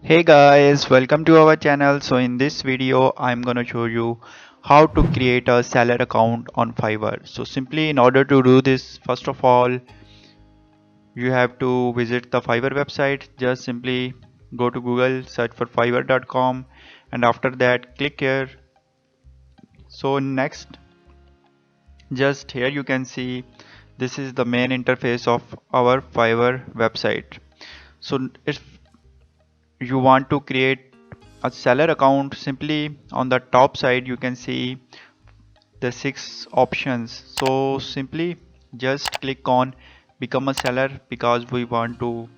Hey guys, welcome to our channel. So in this video, I'm gonna show you how to create a seller account on Fiverr. So simply in order to do this, first of all, you have to visit the Fiverr website. Just simply go to Google, search for fiverr.com, and after that click here. So next, just here you can see this is the main interface of our Fiverr website. So if you want to create a seller account, simply on the top side you can see the six options. So simply just click on become a seller because we want to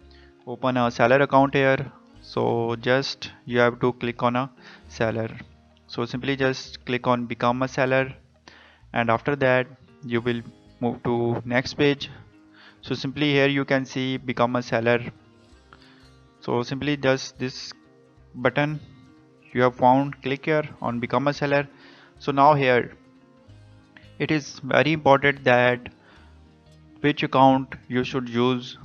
open a seller account here. So just you have to click on a seller. So simply just click on become a seller, and after that you will move to next page. So simply here you can see become a seller. So simply just this button you have found, click here on become a seller. So now here it is very important that which account you should use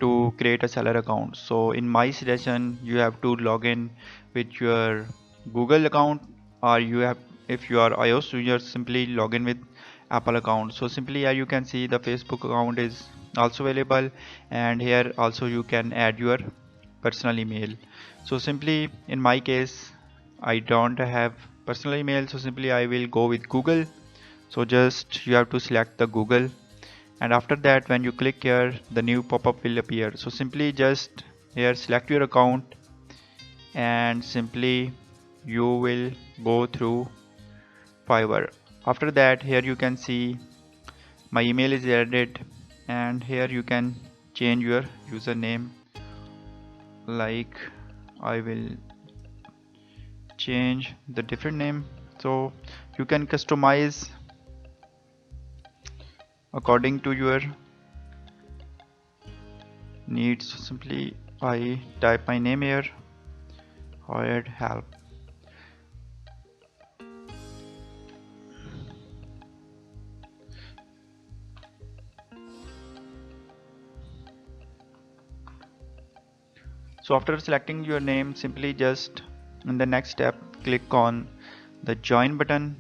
to create a seller account. So in my suggestion you have to log in with your Google account, or you have, if you are iOS user, simply log in with Apple account. So simply here you can see the Facebook account is also available, and here also you can add your personal email. So simply in my case I don't have personal email, so simply I will go with Google. So just you have to select the Google, and after that when you click here the new pop-up will appear. So simply just here select your account, and simply you will go through Fiverr. After that here you can see my email is added, and here you can change your username. Like I will change the different name, so you can customize according to your needs. So simply I type my name here, hired help. So after selecting your name, simply just in the next step click on the join button.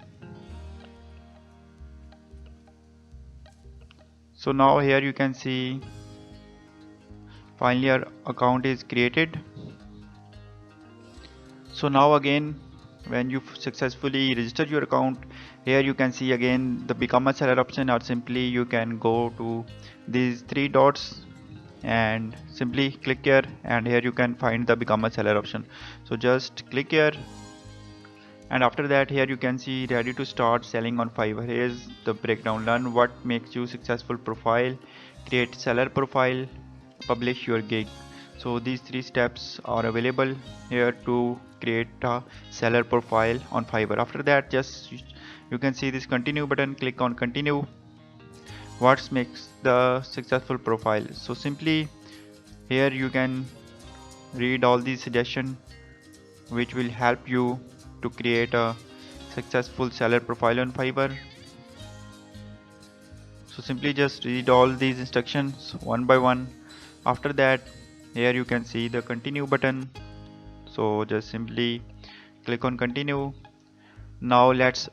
So now here you can see finally your account is created. So now again when you successfully register your account, here you can see again the become a seller option, or simply you can go to these three dots and simply click here, and here you can find the become a seller option. So just click here, and after that here you can see ready to start selling on Fiverr. Here's the breakdown: learn what makes you successful profile, create seller profile, publish your gig. So these three steps are available here to create a seller profile on Fiverr. After that just you can see this continue button, click on continue. What makes the successful profile? So simply here you can read all these suggestions which will help you to create a successful seller profile on Fiverr. So simply just read all these instructions one by one. After that here you can see the continue button. So just simply click on continue. Now let's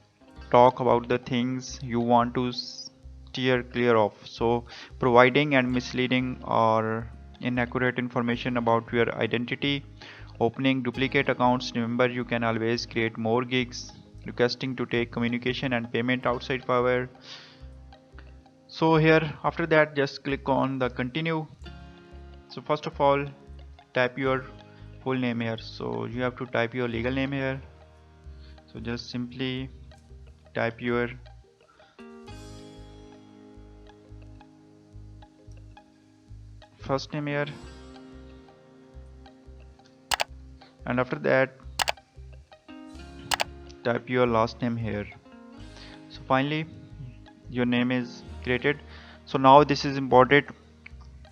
talk about the things you want to steer clear of. So providing and misleading or inaccurate information about your identity, opening duplicate accounts. Remember, you can always create more gigs, requesting to take communication and payment outside Fiverr. So here after that just click on the continue. So first of all type your full name here. So you have to type your legal name here. So just simply type your first name here, and after that type your last name here. So finally your name is created. So now this is important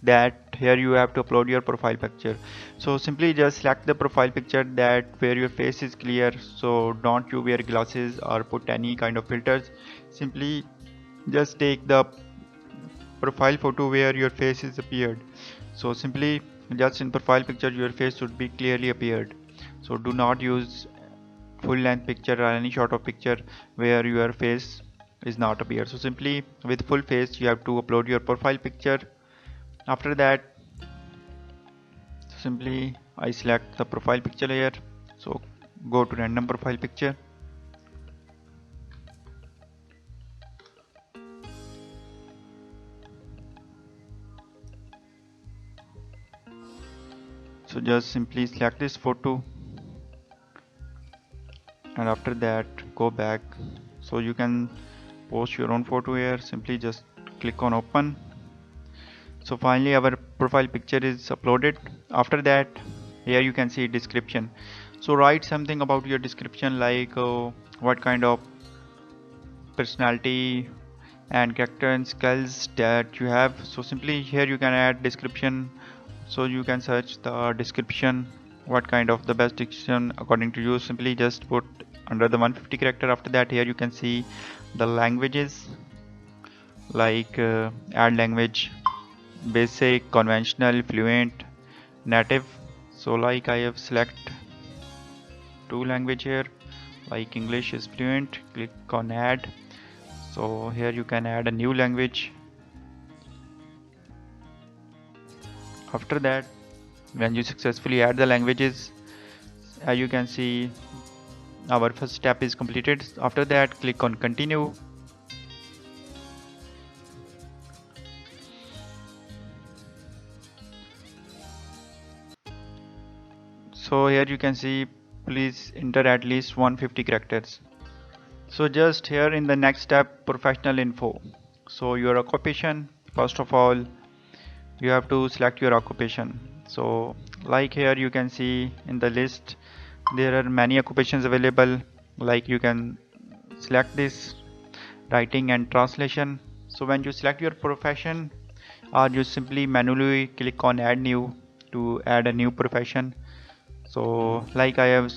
that here you have to upload your profile picture. So simply just select the profile picture that where your face is clear. So don't you wear glasses or put any kind of filters. Simply just take the profile photo where your face is appeared. So simply just in profile picture your face should be clearly appeared. So do not use full length picture or any sort of picture where your face is not appear. So simply with full face you have to upload your profile picture. After that, simply I select the profile picture layer. So go to random profile picture. So just simply select this photo, and after that go back. So you can post your own photo here. Simply just click on open. So finally our profile picture is uploaded. After that, here you can see description. So write something about your description, like what kind of personality and character and skills that you have. So simply here you can add description. So you can search the description, what kind of the best description according to you. Simply just put under the 150 character. After that, here you can see the languages, like add language, basic, conventional, fluent, native. So like I have select two language here, like English is fluent. Click on add. So here you can add a new language. After that, when you successfully add the languages, as you can see our first step is completed. After that, click on continue. So here you can see please enter at least 150 characters. So just here in the next step, professional info. So your occupation, first of all you have to select your occupation. So like here you can see in the list there are many occupations available, like you can select this writing and translation. So when you select your profession, or you simply manually click on add new to add a new profession. So like I have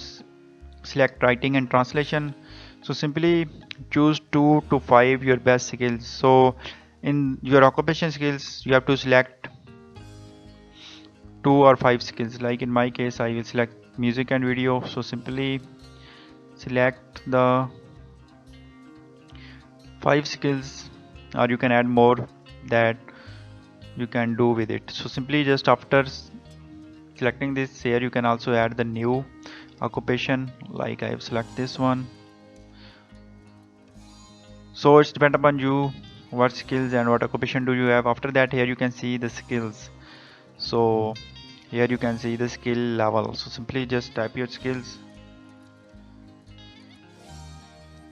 select writing and translation. So simply choose 2 to 5 your best skills. So in your occupation skills you have to select 2 or 5 skills. Like in my case I will select music and video. So simply select the 5 skills, or you can add more that you can do with it. So simply just after selecting this, here you can also add the new occupation, like I have select this one. So it's depend upon you what skills and what occupation do you have. After that, here you can see the skills. So here you can see the skill level. So simply just type your skills,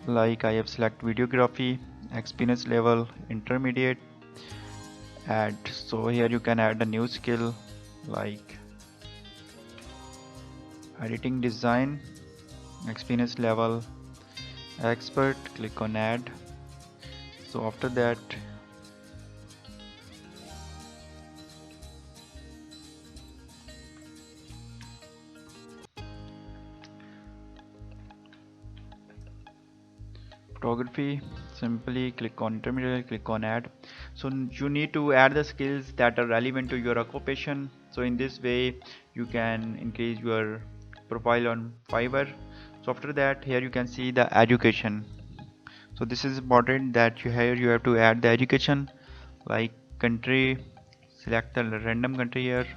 like I have select videography, experience level intermediate, add. So here you can add a new skill like editing design, experience level expert. Click on add. So after that, photography, simply click on intermediate, click on add. So you need to add the skills that are relevant to your occupation. So in this way you can increase your profile on Fiverr. So after that, here you can see the education. So this is important that here you have to add the education, like country, select the random country here,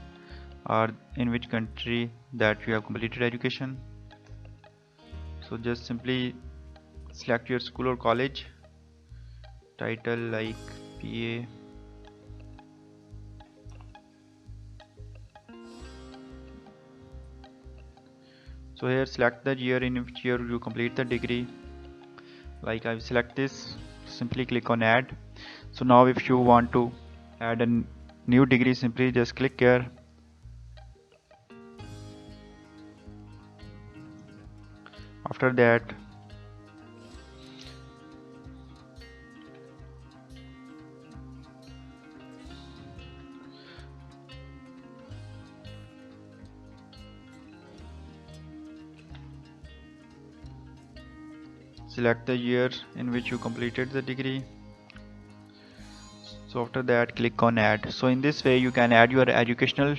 or in which country that you have completed education. So just simply select your school or college, title like PA. So here select the year in which year you complete the degree, like I select this. Simply click on add. So now if you want to add a new degree, simply just click here. After that, select the year in which you completed the degree. So after that, click on add. So in this way you can add your educational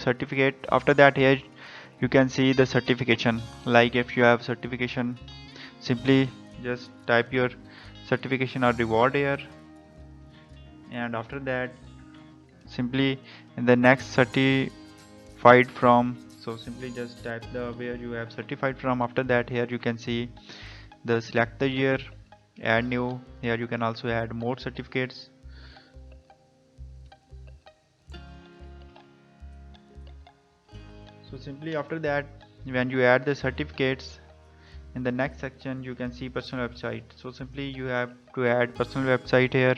certificate. After that, here you can see the certification. Like if you have certification, simply just type your certification or reward here, and after that simply in the next certified from, so simply just type the where you have certified from. After that, here you can see the select the year, add new. Here you can also add more certificates. So simply after that, when you add the certificates, in the next section you can see personal website. So simply you have to add personal website here.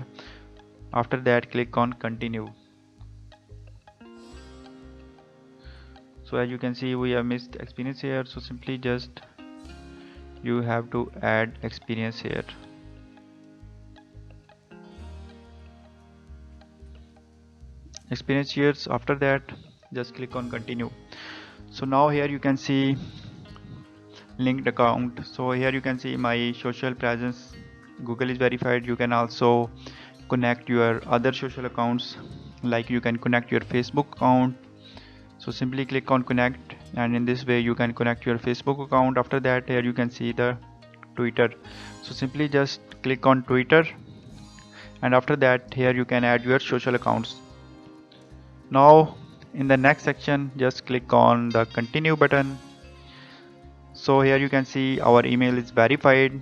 After that, click on continue. So as you can see, we have missed experience here, so simply just you have to add experience here. Experience years. After that, just click on continue. So now here you can see linked account. So here you can see my social presence, Google is verified. You can also connect your other social accounts, like you can connect your Facebook account. So simply click on connect, and in this way you can connect your Facebook account. After that, here you can see the Twitter. So simply just click on Twitter, and after that here you can add your social accounts. Now in the next section, just click on the continue button. So here you can see our email is verified.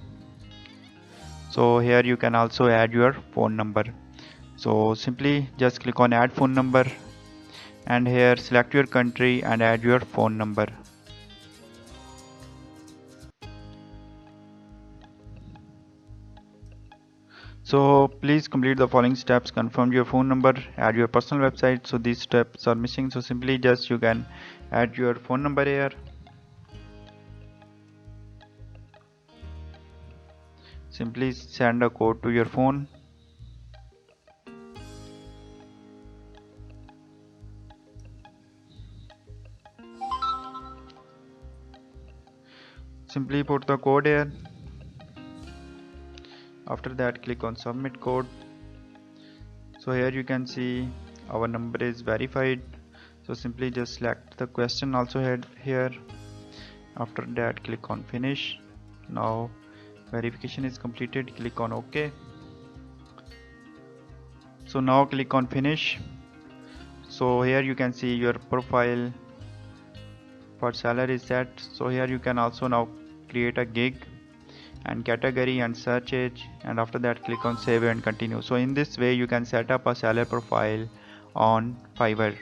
So here you can also add your phone number. So simply just click on add phone number, and here select your country and add your phone number. So please complete the following steps: confirm your phone number, add your personal website. So these steps are missing, so simply just you can add your phone number here. Simply send a code to your phone. Simply put the code here. After that, click on submit code. So here you can see our number is verified. So simply just select the question also here. After that, click on finish. Now verification is completed. Click on OK. So now click on finish. So here you can see your profile for seller is set. So here you can also now create a gig and category and search age, and after that click on save and continue. So in this way you can set up a seller profile on Fiverr.